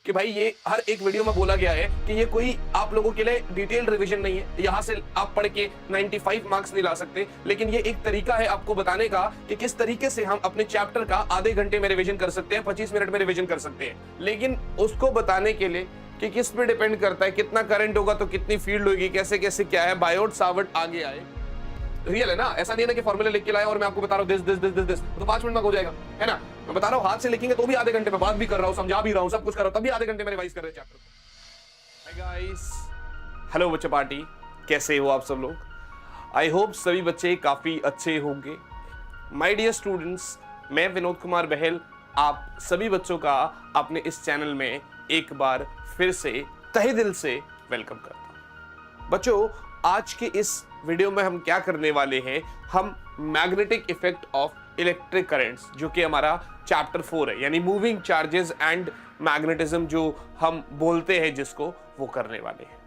कि भाई ये हर एक वीडियो में बोला गया है कि ये कोई आप लोगों के लिए डिटेल्ड रिवीजन नहीं है, यहाँ से आप पढ़ के 95 मार्क्स नहीं ला सकते, लेकिन ये एक तरीका है आपको बताने का कि किस तरीके से हम अपने चैप्टर का आधे घंटे में रिवीजन कर सकते हैं, 25 मिनट में रिवीजन कर सकते हैं। लेकिन उसको बताने के लिए कि किस पे डिपेंड करता है, कितना करंट होगा तो कितनी फील्ड होगी, कैसे कैसे क्या है, बायोट सावर्ट आगे आए। रियल है ना, ऐसा नहीं है ना कि फॉर्मूले लिख के लाए और मैं आपको बता रहा हूँ दिस तो 5 मिनट में हो जाएगा, है ना। मैं बता रहा हूँ हाथ से लिखेंगे तो भी आधे घंटे में, बात भी कर रहा हूँ, समझा भी रहा हूँ, सब कुछ कर रहा हूँ, तभी आधे घंटे में रिवाइज कर रहे हैं चैप्टर को। हाय गाइस, हेलो बच्चे पार्टी, कैसे हो आप सब लोग। आई होप सभी बच्चे काफी अच्छे होंगे। माय डियर स्टूडेंट्स, मैं विनोद कुमार बहल आप सभी बच्चों का अपने इस चैनल में एक बार फिर से तहे दिल से वेलकम करता हूं। बच्चों, आज के इस वीडियो में हम क्या करने वाले हैं, हम magnetic effect of electric currents, जो कि हमारा चैप्टर 4 है, यानी मूविंग चार्जेस एंड मैग्नेटिज्म जो हम बोलते हैं जिसको, वो करने वाले हैं।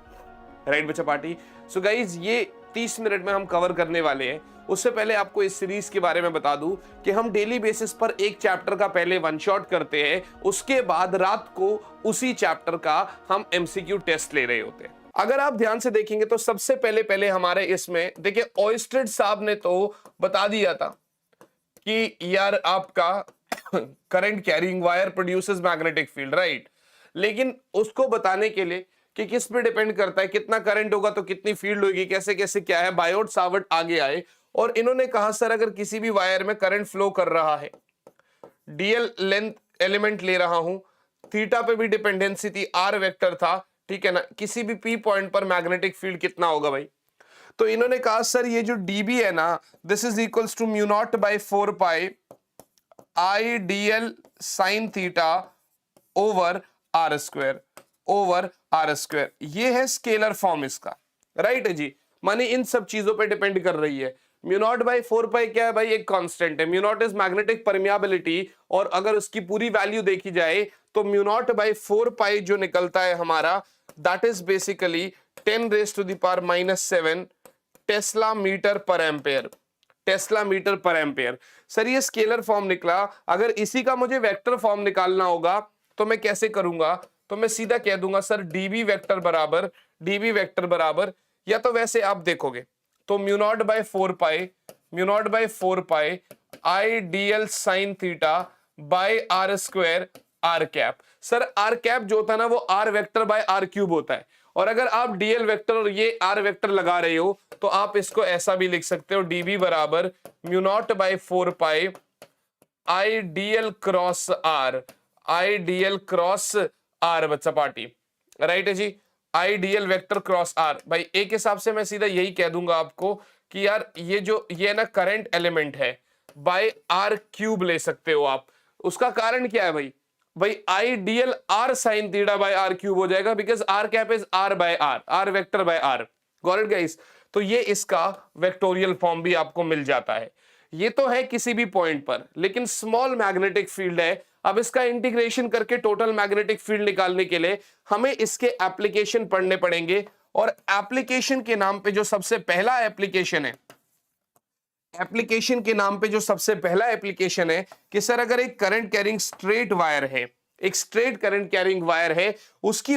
राइट बच्चा पार्टी। सो गाइज, ये 30 मिनट में हम कवर करने वाले हैं। उससे पहले आपको इस सीरीज के बारे में बता दूं कि हम डेली बेसिस पर एक चैप्टर का पहले वन शॉट करते हैं, उसके बाद रात को उसी चैप्टर का हम एमसीक्यू टेस्ट ले रहे होते हैं। अगर आप ध्यान से देखेंगे तो सबसे पहले हमारे इसमें देखिए, ऑयस्टेड साहब ने तो बता दिया था कि यार आपका current carrying wire produces magnetic field, right. लेकिन उसको बताने के लिए कि किस पे डिपेंड करता है, कितना करंट होगा तो कितनी फील्ड होगी, कैसे कैसे क्या है, बायोट सावर्ट आगे आए और इन्होंने कहा सर अगर किसी भी वायर में करंट फ्लो कर रहा है, डीएल लेंथ एलिमेंट ले रहा हूं, थीटा पे भी डिपेंडेंसी थी, आर वेक्टर था, ठीक है ना, किसी भी पी पॉइंट पर मैग्नेटिक फील्ड कितना होगा भाई। तो इन्होंने कहा सर ये जो डीबी है ना, this is equals to mu naught by 4 pi I dl sine theta over r square. ये है स्केलर फॉर्म इसका, राइट है जी। माने इन सब चीजों पे डिपेंड कर रही है। म्यू नॉट बाई 4 पाई क्या है भाई, एक कांस्टेंट है। Mu not is magnetic permeability, और अगर उसकी पूरी वैल्यू देखी जाए तो म्यू नॉट बाई 4 पाई जो निकलता है हमारा, that is basically 10 raise to the power -7 tesla metre पर एम्पेयर। सर ये स्केलर फॉर्म निकला, अगर इसी का मुझे वेक्टर फॉर्म निकालना होगा तो मैं कैसे करूंगा, तो मैं सीधा कह दूंगा सर डीबी वेक्टर बराबर, या तो वैसे आप देखोगे तो mu naught by 4 pi I dl sine theta by r square r cap. Sir r cap जो होता है ना वो r vector by r cube होता है, और अगर आप डीएल वेक्टर और ये आर वेक्टर लगा रहे हो तो आप इसको ऐसा भी लिख सकते हो, डीबी बराबर mu naught by 4 pi I dl cross r बच्चा पार्टी, राइट है जी। I dl vector cross r. भाई एक हिसाब से मैं सीधा यही कह दूंगा आपको कि यार ये ना करंट एलिमेंट है, बाय आर क्यूब ले सकते हो आप। उसका कारण क्या है भाई I dl r sine theta by r cube हो जाएगा, because r cap is r by r vector by r. Got it guys. तो ये इसका वेक्टोरियल फॉर्म भी आपको मिल जाता है। ये तो है किसी भी पॉइंट पर, लेकिन स्मॉल मैग्नेटिक फील्ड है। अब इसका इंटीग्रेशन करके टोटल मैग्नेटिक फील्ड निकालने के लिए हमें इसके एप्लीकेशन पढ़ने पड़ेंगे, और एप्लीकेशन के नाम पे जो सबसे पहला एप्लीकेशन है कि सर अगर एक करंट कैरिंग स्ट्रेट वायर है, एक स्ट्रेट करंट कैरिंग वायर है, उसकी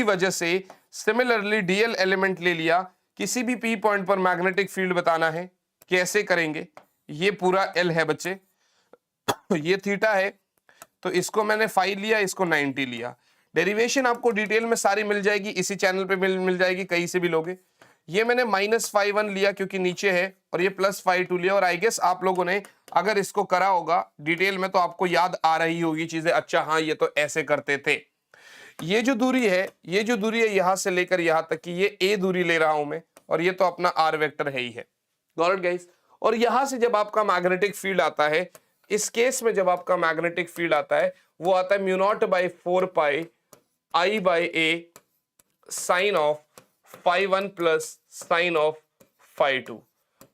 वजह से सिमिलरली डीएल एलिमेंट ले लिया, किसी भी पी पॉइंट पर मैग्नेटिक फील्ड बताना है, कैसे करेंगे। ये पूरा एल है बच्चे, ये थीटा है, तो इसको मैंने 5 लिया, इसको 90 लिया। डेरिवेशन आपको डिटेल में सारी मिल जाएगी, इसी चैनल पे मिल जाएगी, कहीं से भी लोगे। ये मैंने -5 लिया क्योंकि नीचे है, और ये +5 लिया, और आई गेस आप लोगों ने अगर इसको करा होगा डिटेल में तो आपको याद आ रही होगी चीजें, अच्छा हाँ ये तो ऐसे करते थे। ये जो दूरी है यहां से लेकर यहां तक की, ये ए दूरी ले रहा हूं मैं, और ये तो अपना आर वेक्टर है ही है। Got it guys. और यहां से जब आपका मैग्नेटिक फील्ड आता है, इस केस में जब आपका मैग्नेटिक फील्ड आता है वो आता है mu naught by 4 pi I by a sine of φ1 plus sine of φ2,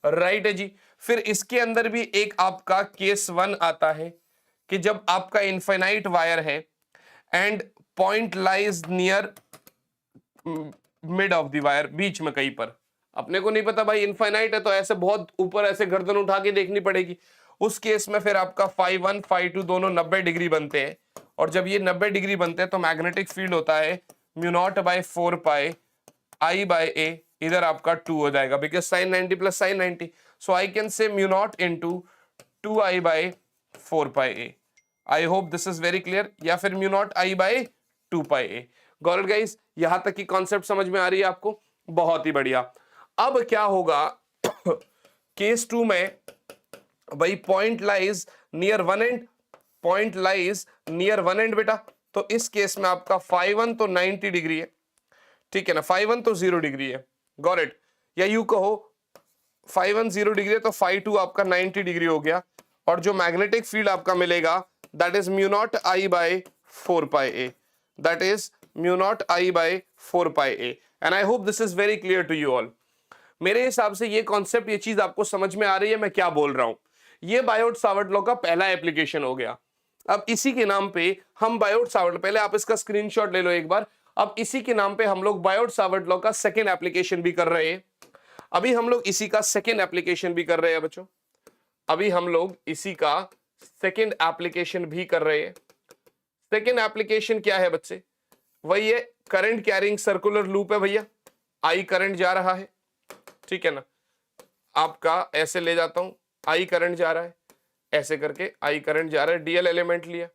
right है जी। फिर इसके अंदर भी एक आपका केस 1 आता है कि जब आपका इनफाइनाइट वायर है and point lies near mid of the wire, बीच में कहीं पर। अपने को नहीं पता भाई इनफाइनाइट है तो ऐसे बहुत ऊपर ऐसे गर्दन उठा के देखनी पड़ेगी, उस केस में फिर आपका φ1 φ2 दोनों 90 डिग्री बनते हैं, और जब ये 90 डिग्री बनते हैं तो मैग्नेटिक फील्ड होता है mu naught by 4 pi I by a, इधर आपका 2 हो जाएगा because sin 90 plus sin 90, so I can say mu naught into 2I by 4 pi a. I hope this is very clear, या फिर mu naught I by 2 pi a. Got it guys, यहां तक की concept समझ में आ रही है आपको? बहुत ही बढ़िया। अब क्या होगा केस 2 में, भाई point lies near one and, point lies near one and बेटा, तो इस केस में आपका φ1 तो 90 डिग्री है, ठीक है ना, φ1 तो 0 डिग्री है, गॉट इट। या यू कहो φ1 0 डिग्री है तो φ2 आपका 90 डिग्री हो गया, और जो मैग्नेटिक फील्ड आपका मिलेगा that is mu naught I by 4 pi a, that is mu naught I by 4 pi a. And I hope this is very clear to you all. मेरे हिसाब से ये कॉन्सेप्ट, ये चीज आपको समझ में आ रही है मैं क्या बोल रहा हूं। ये बायोट-सावर्ट लॉ का पहला एप्लीकेशन हो गया। अब इसी के नाम पे हम बायोट-सावर्ट, पहले आप इसका स्क्रीनशॉट ले लो एक बार। अब इसी के नाम पे हम लोग बायोट-सावर्ट लॉ का सेकंड एप्लीकेशन भी कर रहे हैं। अभी हम लोग इसी का सेकंड एप्लीकेशन भी कर रहे हैं बच्चों, अभी हम लोग इसी का सेकंड एप्लीकेशन भी कर रहे हैं। सेकंड एप्लीकेशन क्या है बच्चे? वही है, करंट कैरिंग सर्कुलर लूप है भैया, आई करंट जा रहा है, ठीक है ना, आपका ऐसे ले जाता हूं, आई करंट जा रहा है, ऐसे करके आई करंट जा रहा है, डीएल एलिमेंट लिया।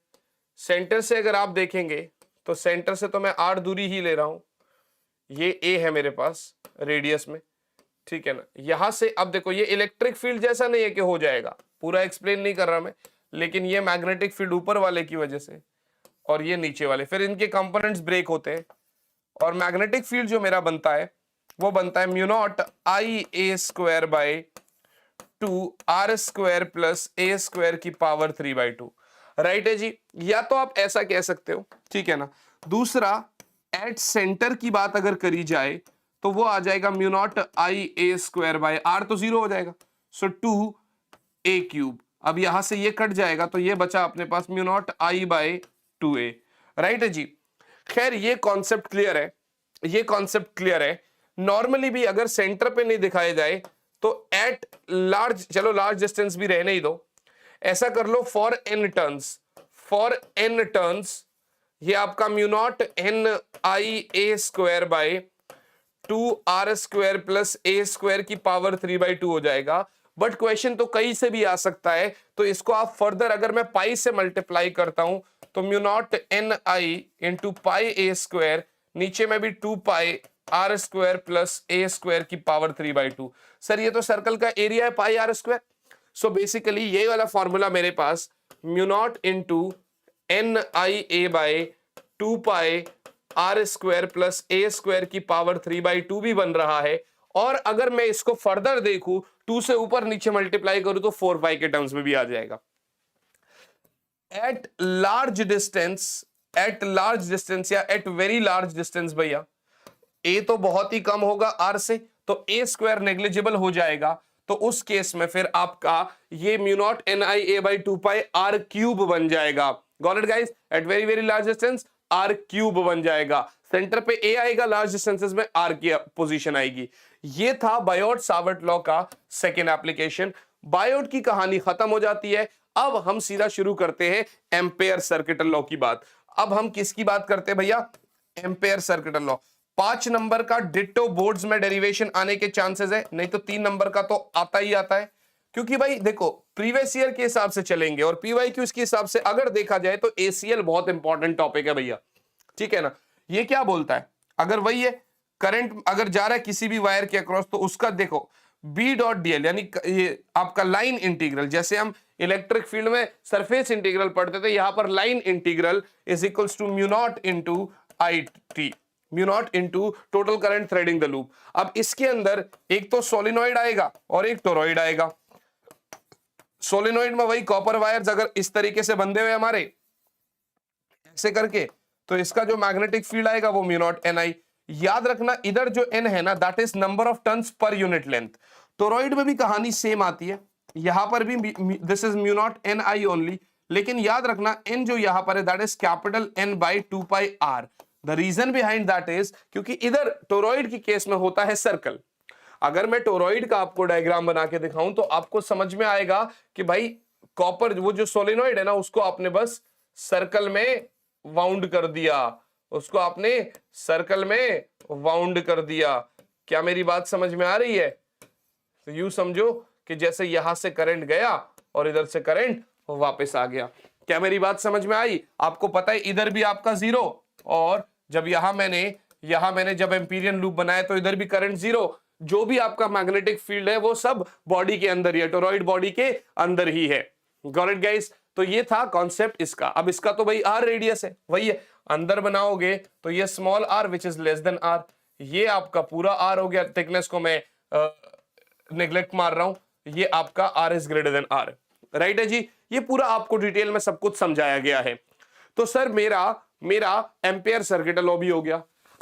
सेंटर से अगर आप देखेंगे तो सेंटर से तो मैं r दूरी ही ले रहा हूं, ये a है मेरे पास रेडियस में, ठीक है ना। यहां से अब देखो ये इलेक्ट्रिक फील्ड जैसा नहीं है कि हो जाएगा, पूरा एक्सप्लेन नहीं कर रहा मैं, लेकिन ये मैग्नेटिक फील्ड ऊपर वाले की वजह से और ये नीचे वाले, फिर इनके कंपोनेंट्स ब्रेक होते हैं, और मैग्नेटिक फील्ड जो मेरा बनता है वो बनता है mu not IA square by 2 R square plus A square की पावर 3/2, राइट है जी। या तो आप ऐसा कह सकते हो, ठीक है ना। दूसरा, एट सेंटर की बात अगर करी जाए तो वो आ जाएगा mu naught IA square by R तो 0 हो जाएगा, सो 2A क्यूब। अब यहां से ये कट जाएगा तो ये बचा अपने पास mu naught I by 2A, right है जी। खैर ये कॉन्सेप्ट क्लियर है, ये कॉन्सेप्ट क्लियर है। नॉर्मली भी अगर सेंटर पे नहीं दिखाया जाए तो एट लार्ज, चलो लार्ज डिस्टेंस भी रहने ही दो, ऐसा कर लो for n turns, for n turns ये आपका mu naught NIA square by 2R square plus A square की पावर 3/2 हो जाएगा। बट क्वेश्चन तो कहीं से भी आ सकता है, तो इसको आप फर्दर अगर मैं पाई से मल्टीप्लाई करता हूं तो mu naught NI into pi A square, नीचे में भी 2 pi R square plus A square की पावर 3/2। सर ये तो सर्कल का एरिया है pi R square, so basically ये वाला फॉर्मूला मेरे पास mu naught into NIA by 2 pi R square plus A square की पावर 3/2 भी बन रहा है। और अगर मैं इसको फर्दर देखूं, 2 से ऊपर नीचे मल्टीप्लाई करूं तो 4 पाई के टर्म्स में भी आ जाएगा। At large distance, at large distance या एट वेरी लार्ज डिस्टेंस भैया, A तो बहुत ही कम होगा R से, तो A स्क्वायर नेग्लिजिबल हो जाएगा, तो उस केस में फिर आपका ये mu naught NIA by 2 pi R cube बन जाएगा। Got it guys? At very very large distance R cube बन जाएगा, सेंटर पे A आएगा, लार्ज डिस्टेंसेस में R की पोजीशन आएगी। ये था बायोट-सावर्ट लॉ का सेकेंड एप्लीकेशन। बायोट की कहानी खत्म हो जाती है। अब हम सीधा शुरू करते हैं एम्पेयर सर्किटल लॉ की बात। अब हम किसकी बात करते हैं भैया? Ampere circuital law. 5 नंबर का डिट्टो बोर्ड्स में डेरिवेशन आने के चांसेस है, नहीं तो 3 नंबर का तो आता ही आता है, क्योंकि भाई देखो प्रीवियस ईयर के हिसाब से चलेंगे और पीवाईक्यूज के हिसाब से अगर देखा जाए तो ACL बहुत इंपॉर्टेंट टॉपिक है भैया, ठीक है ना। ये क्या बोलता है? अगर वही है करंट अगर जा रहा है किसी भी वायर के अक्रॉस, तो उसका देखो B.dl यानी ये आपका लाइन इंटीग्रल, जैसे हम इलेक्ट्रिक फील्ड में सरफेस इंटीग्रल पढ़ते थे, यहां पर line integral is equals to mu naught into IT, mu naught into total current threading the loop. अब इसके अंदर एक तो सोलिनॉइड आएगा और एक टोरॉइड आएगा। सोलिनॉइड में वही कॉपर वायर्स अगर इस तरीके से बंधे हुए हमारे ऐसे करके, तो इसका जो मैग्नेटिक फील्ड आएगा वो म्यू नॉट NI। याद रखना इधर जो N है ना, that is number of turns per unit length. Toroid में भी कहानी सेम आती है, यहां पर भी this is mu naught NI only, लेकिन याद रखना N जो यहां पर है that is capital N by 2 pi R। The reason behind that is क्योंकि इधर टोरॉइड की केस में होता है सर्कल। अगर मैं टोरॉइड का आपको डायग्राम बना के दिखाऊं तो आपको समझ में आएगा कि भाई कॉपर वो जो सोलेनॉइड है ना उसको आपने बस सर्कल में वाउंड कर दिया, उसको आपने सर्कल में वाउंड कर दिया। क्या मेरी बात समझ में आ रही है? तो यूं समझो कि जैसे यहां से करंट गया और इधर से करंट वापस आ गया। क्या मेरी बात समझ में आई? आपको पता है इधर भी आपका जीरो, और जब यहां मैंने जब एम्पीरियन लूप बनाया तो इधर भी करंट जीरो। जो भी आपका मैग्नेटिक फील्ड है वो सब बॉडी के अंदर ही है, टोरॉइड बॉडी के अंदर ही है। Got it guys? तो ये था कॉन्सेप्ट इसका। अब इसका तो भाई आर रेडियस है, वही है। अंदर बनाओगे तो ये small r which is less than r, ये आपका पूरा आर हो गया। थिकनेस को मैं नेग्लेक्ट मार रहा हूं, ये आपका r is greater than r. Right है जी? ये पूरा आपको डिटेल में सब कुछ समझाया गया है। तो सर मेरा एम्पेयर सर्किट लॉ भी हो गया।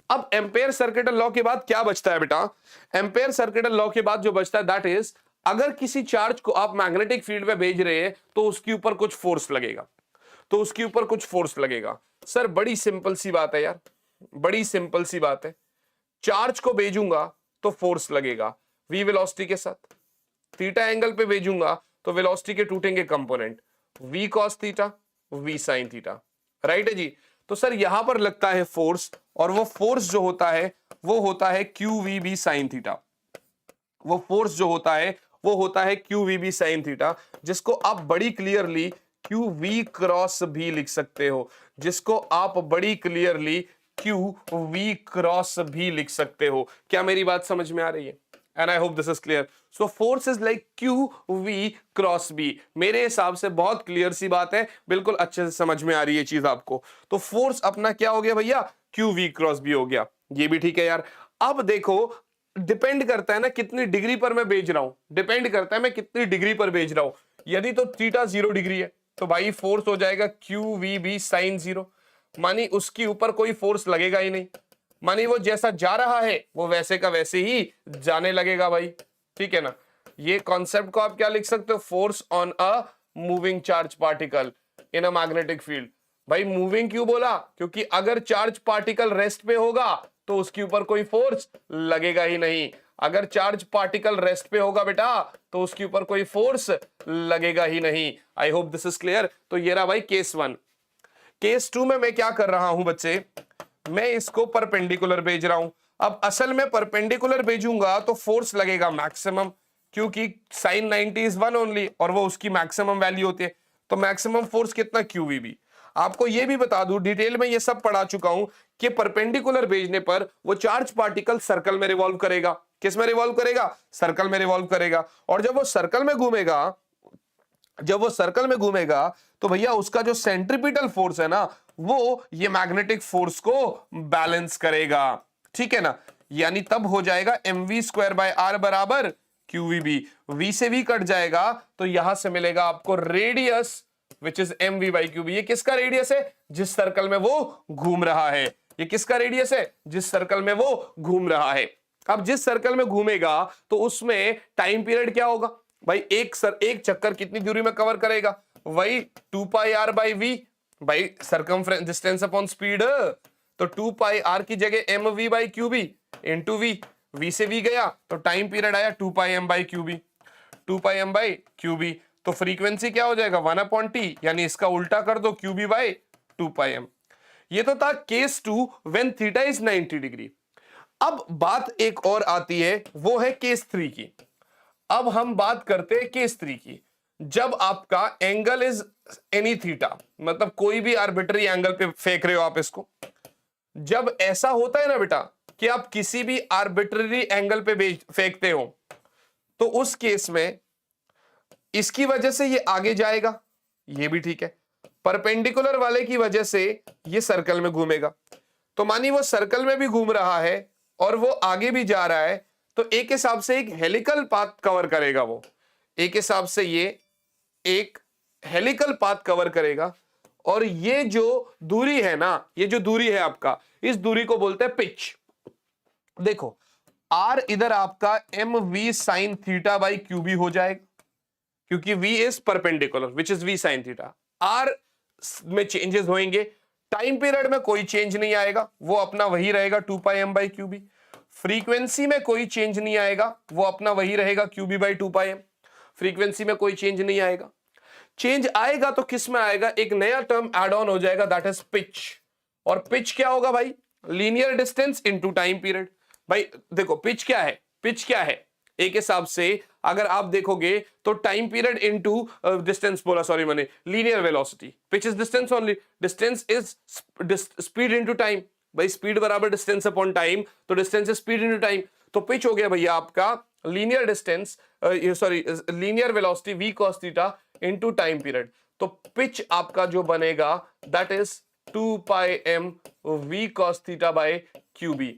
अब एम्पेयर सर्किट लॉ के बाद क्या बचता है बेटा? एम्पेयर सर्किट लॉ के बाद जो बचता है दैट इज, अगर किसी चार्ज को आप मैग्नेटिक फील्ड में भेज रहे हैं तो उसके ऊपर कुछ फोर्स लगेगा, तो उसके ऊपर कुछ फोर्स लगेगा। सर बड़ी सिंपल सी बात है यार, बड़ी सिंपल सी बात है। चार्ज को भेजूंगा तो फोर्स लगेगा v वेलोसिटी के साथ, थीटा एंगल पे भेजूंगा तो वेलोसिटी के टूटेंगे component, v cos theta v sin theta. Right है जी? तो सर यहां पर लगता है फोर्स, और वो फोर्स जो होता है वो होता है QVB sin थीटा। वो फोर्स जो होता है वो होता है QVB sin थीटा, जिसको आप बड़ी क्लियरली QV क्रॉस भी लिख सकते हो, जिसको आप बड़ी क्लियरली QV क्रॉस भी लिख सकते हो। क्या मेरी बात समझ में आ रही है? And I hope this is clear. So force is like QV cross B. मेरे हिसाब से बहुत क्लियर सी बात है, बिल्कुल अच्छे से समझ में आ रही है चीज आपको। तो फोर्स अपना क्या हो गया भैया? QV क्रॉस B हो गया। ये भी ठीक है यार। अब देखो डिपेंड करता है ना कितनी डिग्री पर मैं भेज रहा हूं, डिपेंड करता है मैं कितनी डिग्री पर भेज रहा हूं। यदि तो थीटा 0 डिग्री है तो भाई फोर्स हो जाएगा QVB sin 0, मानी उसके ऊपर कोई फोर्स लगेगा ही नहीं, मानी वो जैसा जा रहा है वो वैसे का वैसे ही जाने लगेगा भाई। ठीक है ना? ये कॉन्सेप्ट को आप क्या लिख सकते हो? Force on a moving charge particle in a magnetic field. भाई मूविंग क्यों बोला? क्योंकि अगर चार्ज पार्टिकल रेस्ट पे होगा तो उसके ऊपर कोई फोर्स लगेगा ही नहीं। अगर चार्ज पार्टिकल रेस्ट पे होगा बेटा तो उसके ऊपर कोई फोर्स लगेगा ही नहीं। आई होप दिस इज क्लियर। तो ये रहा भाई केस 1। केस 2 में मैं क्या कर रहा हूं बच्चे? मैं इसको परपेंडिकुलर भेज रहा हूं। अब असल में परपेंडिकुलर भेजूंगा तो फोर्स लगेगा मैक्सिमम, क्योंकि sin 90 इज 1 ओनली और वो उसकी मैक्सिमम वैल्यू होती है। तो मैक्सिमम फोर्स कितना? QVB। आपको ये भी बता दूं, डिटेल में ये सब पढ़ा चुका हूं कि परपेंडिकुलर भेजने पर वो चार्ज पार्टिकल सर्कल में रिवॉल्व करेगा। किस में रिवॉल्व करेगा? सर्कल में रिवॉल्व करेगा। और जब वो सर्कल में घूमेगा तो भैया उसका जो सेंट्रीपिटल फोर्स है ना वो ये मैग्नेटिक फोर्स को बैलेंस करेगा। ठीक है ना? यानी तब हो जाएगा mv²/r बराबर QVB। v से v कट जाएगा तो यहां से मिलेगा आपको रेडियस विच इज mv/QB। ये किसका रेडियस है? जिस सर्कल में वो घूम रहा है। ये किसका रेडियस है? जिस सर्कल में वो घूम रहा है। अब जिस सर्कल में घूमेगा तो उसमें टाइम पीरियड क्या होगा भाई? एक चक्कर कितनी दूरी में कवर करेगा? वही 2πr/v भाई, सरकमफ्रेंस डिस्टेंस अपॉन स्पीड। तो 2πr की जगह mv/QB इंटू v से v गया तो टाइम पीरियड आया 2πm/QB। 2πm/QB तो फ्रीक्वेंसी क्या हो जाएगा? 1/t, यानी इसका उल्टा कर दो QB/2πm। ये तो था case 2 when theta is 90 degree. अब बात एक और आती है, वो है केस 3 की। अब हम बात करते हैं केस 3 की। जब आपका एंगल इज एनी थीटा, मतलब कोई भी आर्बिट्री एंगल पे फेंक रहे हो आप इसको। जब ऐसा होता है ना बेटा कि आप किसी भी आर्बिट्री एंगल पे फेंकते हो तो उस केस में इसकी वजह से ये आगे जाएगा, ये भी ठीक है। परपेंडिकुलर वाले की वजह से ये सर्कल में घूमेगा। तो मानी वो सर्कल में भी घूम रहा है और वो आगे भी जा रहा है, तो एक हिसाब से एक हेलिकल पाथ कवर करेगा। वो एक हिसाब से ये एक हेलिकल पाथ कवर करेगा। और ये जो दूरी है ना, ये जो दूरी है आपका, इस दूरी को बोलते हैं पिच। देखो r इधर आपका mv sin θ/QB हो जाएगा, क्योंकि v is perpendicular which is v sin θ। r में चेंजेस होंगे, टाइम पीरियड में कोई चेंज नहीं आएगा, वो अपना वही रहेगा 2πm/QB। फ्रीक्वेंसी में कोई चेंज नहीं आएगा, वो अपना वही रहेगा QB/2πm। फ्रीक्वेंसी में कोई चेंज नहीं आएगा। चेंज आएगा तो किस में आएगा, एक नया टर्म एड ऑन हो जाएगा, दैट इज पिच। और पिच क्या होगा भाई, linear distance into time period. भाई देखो पिच क्या है, पिच क्या है एक हिसाब से अगर आप देखोगे तो टाइम पीरियड इनटू डिस्टेंस बोला, सॉरी मैंने linear velocity, pitch is distance only, distance is speed into time. भाई स्पीड बराबर डिस्टेंस अपॉन टाइम, तो distance is speed into time. तो पिच हो गया भैया आपका linear distance, sorry linear velocity v cos theta into time period. तो pitch आपका जो बनेगा that is 2 pi m v cos theta by qb।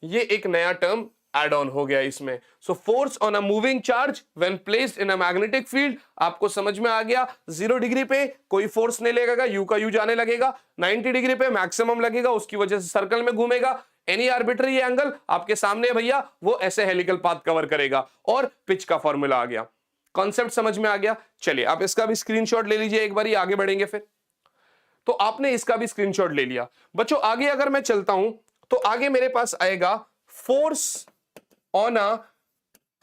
ये एक नया टर्म एड ऑन हो गया इसमें। So force on a moving charge when placed in a magnetic field, आपको समझ में आ गया। 0 डिग्री पे कोई फोर्स नहीं लगेगा, यू का यू जाने लगेगा, 90 डिग्री पे मैक्सिमम लगेगा, उसकी वजह से सर्कल में घूमेगा। एनी आर्बिट्ररी एंगल आपके सामने भैया वो ऐसे हेलिकल पाथ कवर करेगा, और पिच का फॉर्मूला आ गया। कॉन्सेप्ट समझ में आ गया। चलिए आप इसका भी स्क्रीनशॉट ले लीजिए, एक बार आगे बढ़ेंगे फिर। तो आपने इसका भी स्क्रीनशॉट ले लिया बच्चों। आगे अगर मैं चलता हूं तो आगे मेरे पास आएगा force on a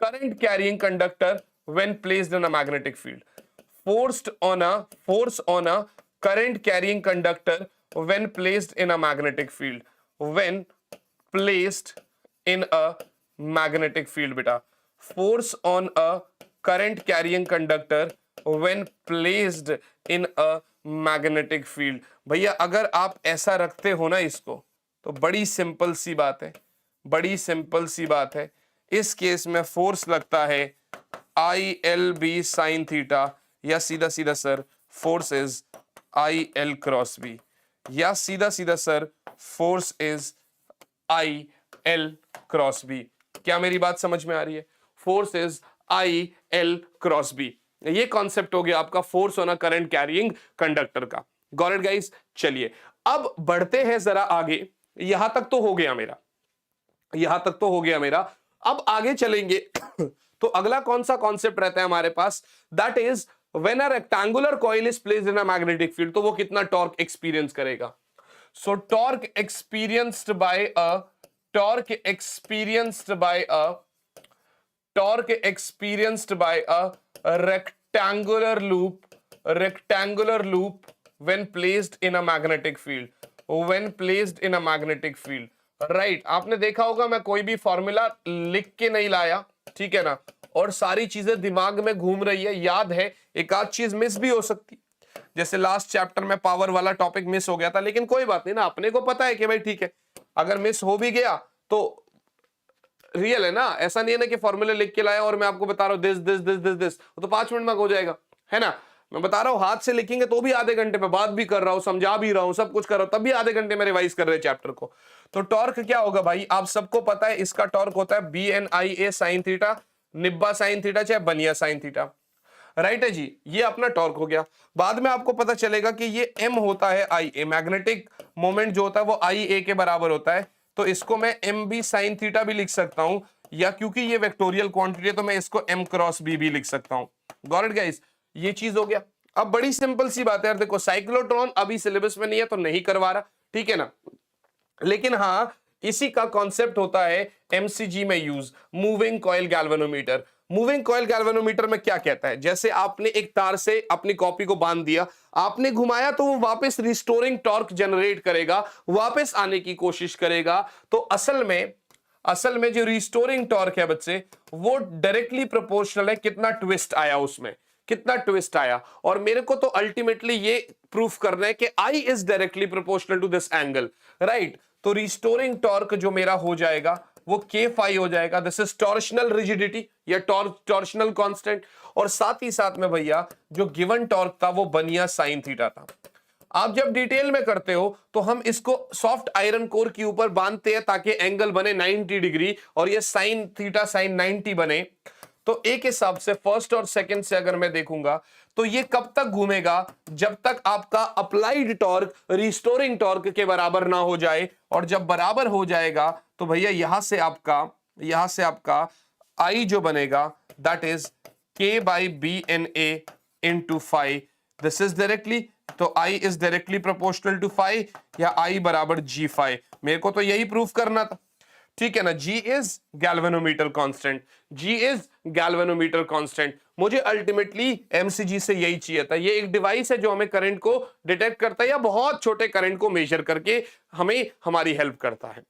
current carrying conductor when placed in a magnetic field. Force on a current carrying conductor when placed in a magnetic field. When placed in a magnetic field beta. Force on a current carrying conductor when placed in a magnetic field. भैया अगर आप ऐसा रखते हो ना इसको, तो बड़ी सिंपल सी बात है, बड़ी सिंपल सी बात है। इस केस में फोर्स लगता है I L B sine theta, या सीधा सीधा sir force is I L cross B, या सीधा सीधा sir force is I L cross B. क्या मेरी बात समझ में आ रही है? Force is I L cross B. ये कॉन्सेप्ट हो गया आपका force on a current carrying conductor का। Got it guys? चलिए अब बढ़ते हैं जरा आगे। यहां तक तो हो गया मेरा, यहां तक तो हो गया मेरा। अब आगे चलेंगे तो अगला कौन सा कॉन्सेप्ट रहता है हमारे पास, that is when a rectangular coil is placed in a magnetic field, तो वो कितना टॉर्क एक्सपीरियंस करेगा। So torque experienced by a rectangular loop when placed in a magnetic field, right आपने देखा होगा मैं कोई भी फॉर्मूला लिख के नहीं लाया, ठीक है ना, और सारी चीजें दिमाग में घूम रही है, याद है, एक आध चीज मिस भी हो सकती, जैसे लास्ट चैप्टर में पावर वाला टॉपिक मिस हो गया था, लेकिन कोई बात नहीं ना, अपने को पता है कि भाई ठीक है, अगर मिस हो भी गया तो रियल है ना, ऐसा नहीं है ना कि फॉर्मूले लिख के लाया और मैं आपको बता रहा हूं this this this this this, तो 5 मिनट में हो जाएगा, है ना। मैं बता रहा हूं हाथ से लिखेंगे तो भी आधे घंटे में, बात भी कर रहा हूं, समझा भी रहा हूं, सब कुछ कर रहा हूं, तब भी आधे घंटे में रिवाइज कर रहे हैं चैप्टर को। तो टॉर्क क्या होगा भाई, आप सबको पता है, इसका टॉर्क होता है बी एन आई ए साइन थीटा, निब्बा साइन थीटा चाहे बनिया साइन थीटा, राइट है जी। ये अपना टॉर्क हो गया। बाद में आपको पता चलेगा कि ये एम होता है आई ए, मैग्नेटिक मोमेंट जो होता है वो आई ए के बराबर होता है, तो इसको मैं एम बी साइन थीटा भी लिख सकता हूं, या क्योंकि ये वेक्टोरियल क्वांटिटी है तो मैं इसको एम क्रॉस बी भी लिख सकता हूं। Got it guys? ये चीज हो गया। अब बड़ी सिंपल सी बात है यार, देखो साइक्लोट्रॉन अभी सिलेबस में नहीं है तो नहीं करवा रहा, ठीक है ना, लेकिन हाँ इसी का कॉन्सेप्ट होता है एमसीजी में use, moving coil galvanometer. Moving coil galvanometer में क्या कहता है, जैसे आपने एक तार से अपनी कॉपी को बांध दिया, आपने घुमाया तो वो वापस रिस्टोरिंग टॉर्क जनरेट करेगा, वापस आने की कोशिश करेगा। तो असल में जो रिस्टोरिंग टॉर्क है बच्चे, वो डायरेक्टली प्रोपोर्शनल है कितना ट्विस्ट आया उसमें, कितना ट्विस्ट आया। और मेरे को तो अल्टीमेटली ये प्रूफ करना है कि I is directly proportional to this angle, right. तो रिस्टोरिंग टॉर्क जो मेरा हो जाएगा वो के फाई हो जाएगा, दिस इज टॉर्शनल रिजिडिटी या टॉर्शनल कांस्टेंट, और साथ ही साथ में भैया जो गिवन टॉर्क था वो बनिया साइन थीटा था। आप जब डिटेल में करते हो तो हम इसको सॉफ्ट आयरन कोर के ऊपर बांधते हैं ताकि एंगल बने 90 डिग्री और ये साइन थीटा साइन 90 बने। तो एक हिसाब से फर्स्ट और सेकंड से अगर मैं देखूंगा तो ये कब तक घूमेगा, जब तक आपका अप्लाइड टॉर्क रिस्टोरिंग टॉर्क के बराबर ना हो जाए, और जब बराबर हो जाएगा तो भैया यहां से आपका आई जो बनेगा that is K by B N A into phi, this is directly, तो I is directly proportional to phi, या आई बराबर जी फाई। मेरे को तो यही प्रूफ करना था, ठीक है ना। G is galvanometer constant, G is galvanometer constant. मुझे अल्टीमेटली एमसीजी से यही चाहिए था। ये एक डिवाइस है जो हमें करंट को डिटेक्ट करता है या बहुत छोटे करंट को मेजर करके हमें हमारी हेल्प करता है।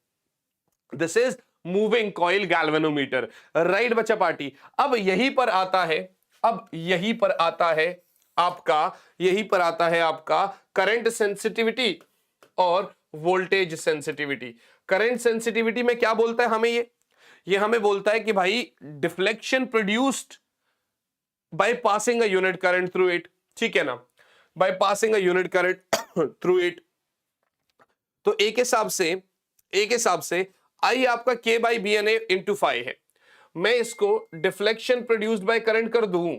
This is moving coil galvanometer, right बच्चा पार्टी। अब यहीं पर आता है, अब यहीं पर आता है आपका करंट सेंसिटिविटी और वोल्टेज सेंसिटिविटी। करंट सेंसिटिविटी में क्या बोलता है हमें, ये हमें बोलता है कि भाई deflection produced by passing a unit current through it, ठीक है ना, by passing a unit current through it. तो एक हिसाब से आई आपका k by B N A into five है। मैं इसको डिफ्लेक्शन प्रोड्यूस्ड बाय करंट कर दूं,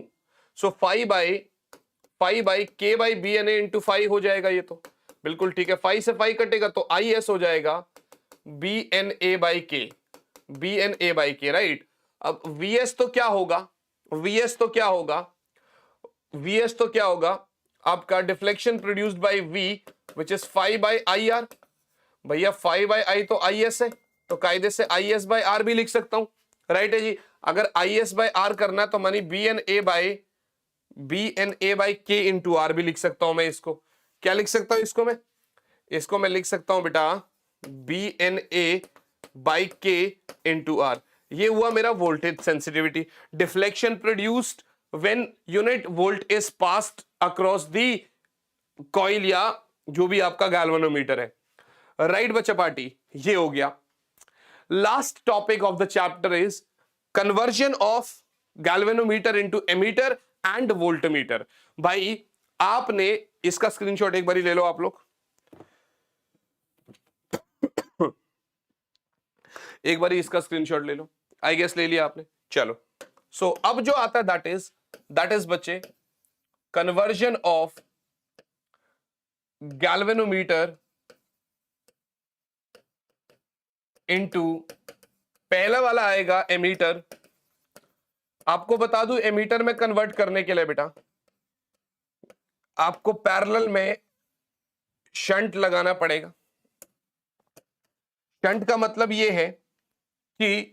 so five by K by B N A into five हो जाएगा। ये तो बिल्कुल ठीक है, 5 से 5 कटेगा तो आई एस हो जाएगा B N A by K, right. अब वीएस तो क्या होगा, वीएस तो क्या होगा आपका deflection produced by V which is 5 by I R. भैया 5 बाई आई तो आई एस है, तो कायदे से आई एस बाई आर भी लिख सकता हूं, राइट है जी। अगर आई एस बाई आर करना है तो मानी बी एन ए बाई के इंटू आर भी लिख सकता हूं मैं। इसको क्या लिख सकता हूं, इसको मैं लिख सकता हूं बेटा बी एन ए बाई के इंटू आर। ये हुआ मेरा voltage sensitivity. Deflection produced when unit volt is passed across the coil या जो भी आपका गैल्वेनोमीटर है, राइट बच्चा पार्टी। ये हो गया। Last topic of the chapter is conversion of galvanometer into ammeter and voltmeter. भाई आपने इसका स्क्रीनशॉट एक बार ले लो आप लोग, एक बार इसका स्क्रीनशॉट ले लो। आई गेस ले लिया आपने, चलो। सो अब जो आता है दैट इज बच्चे कन्वर्जन ऑफ गैल्वेनोमीटर इनटू, पहला वाला आएगा एमीटर। आपको बता दूं एमीटर में कन्वर्ट करने के लिए बेटा आपको पैरेलल में शंट लगाना पड़ेगा। शंट का मतलब यह है कि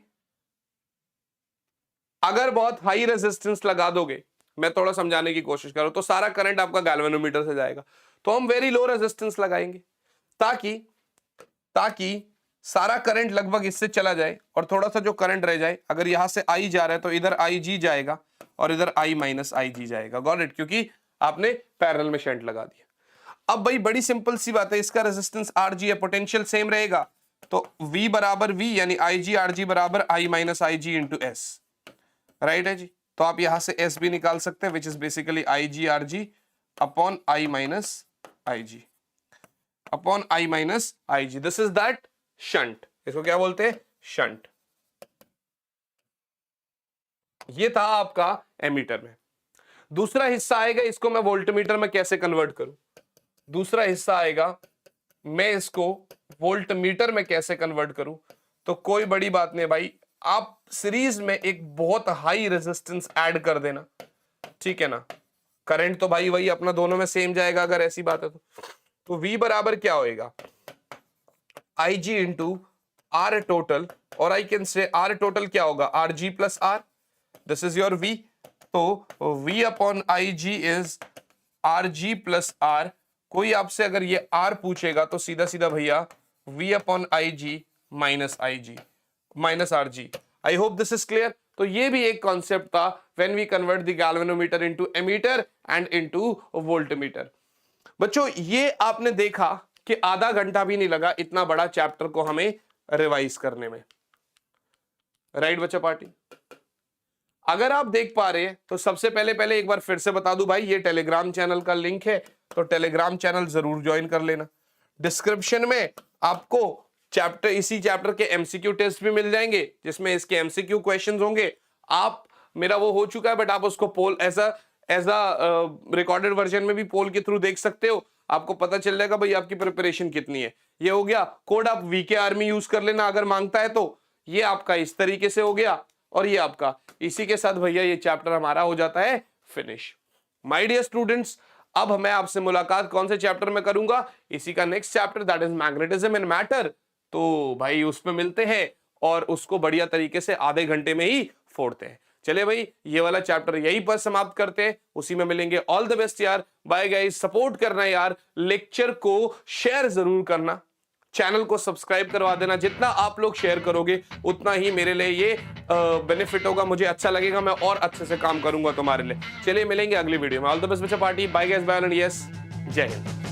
अगर बहुत हाई रेजिस्टेंस लगा दोगे, मैं थोड़ा समझाने की कोशिश कर रहा हूं, तो सारा करंट आपका गैल्वेनोमीटर से जाएगा। तो हम वेरी लो रेजिस्टेंस लगाएंगे ताकि सारा करंट लगभग इससे चला जाए और थोड़ा सा जो करंट रह जाए, अगर यहां से आई जा रहा है तो इधर आई जी जाएगा और इधर आई माइनस आई जी जाएगा। गॉट इट, क्योंकि आपने पैरेलल में शंट लगा दिया। अब भाई बड़ी सिंपल सी बात है, इसका रेजिस्टेंस आर जी है, पोटेंशियल सेम रहेगा, तो V बराबर V यानी आई जी आर जी बराबर आई minus I G into S, right है जी। तो आप यहां से S भी निकाल सकते हैं which is basically I G R G upon I minus I G upon I minus I G. This is that shunt, इसको क्या बोलते हैं, शंट। ये था आपका एमीटर में। दूसरा हिस्सा आएगा, इसको मैं वोल्टमीटर में कैसे कन्वर्ट करूं। दूसरा हिस्सा आएगा, मैं इसको वोल्टमीटर में कैसे कन्वर्ट करूं। तो कोई बड़ी बात नहीं भाई, आप सीरीज में एक बहुत हाई रेजिस्टेंस ऐड कर देना, ठीक है ना। करंट तो भाई वही अपना दोनों में सेम जाएगा अगर ऐसी बात है तो V बराबर क्या होएगा, I G into R total, और I can say R total क्या होगा, R G plus R. This is your V। तो V upon I G is R G plus R. कोई आपसे अगर ये R पूछेगा तो सीधा सीधा भैया V upon I G minus I G minus R G. I hope this is clear. तो ये भी एक कॉन्सेप्ट था when we convert the galvanometer into ammeter and into voltmeter. बच्चों ये आपने देखा कि आधा घंटा भी नहीं लगा इतना बड़ा चैप्टर को हमें रिवाइज करने में, राइट बच्चा पार्टी। अगर आप देख पा रहे हैं तो सबसे पहले एक बार फिर से बता दूं भाई, ये टेलीग्राम चैनल का लिंक है, तो टेलीग्राम चैनल जरूर ज्वाइन कर लेना। डिस्क्रिप्शन में आपको इसी चैप्टर के एमसीक्यू टेस्ट भी मिल जाएंगे जिसमें इसके एमसीक्यू क्वेश्चंस होंगे। आप मेरा वो हो चुका है बट आप उसको poll as a recorded version में भी पोल के थ्रू देख सकते हो, आपको पता चल जाएगा भाई आपकी प्रिपरेशन कितनी है। ये हो गया। कोड आप वीके आर्मी यूज कर लेना अगर मांगता है तो। ये आपका इस तरीके से हो गया और ये आपका। इसी के साथ भैया ये चैप्टर हमारा हो जाता है फिनिश। माय डियर स्टूडेंट्स, अब मैं आपसे मुलाकात कौन से चैप्टर में करूंगा, इसी का next chapter that is magnetism in matter. तो भाई उसमें मिलते हैं और उसको बढ़िया तरीके से आधे घंटे में ही फोड़ते हैं। चले भाई, ये वाला चैप्टर यहीं पर समाप्त करते हैं, उसी में मिलेंगे। ऑल द बेस्ट यार, बाय गाइस। सपोर्ट करना यार, लेक्चर को शेयर जरूर करना, चैनल को सब्सक्राइब करवा देना। जितना आप लोग शेयर करोगे उतना ही मेरे लिए ये बेनिफिट होगा, मुझे अच्छा लगेगा, मैं और अच्छे से काम करूंगा तुम्हारे लिए। चलिए मिलेंगे अगली वीडियो में। ऑल द बेस्ट बच्चा party, bye guys, bye and yes, जय हिंद।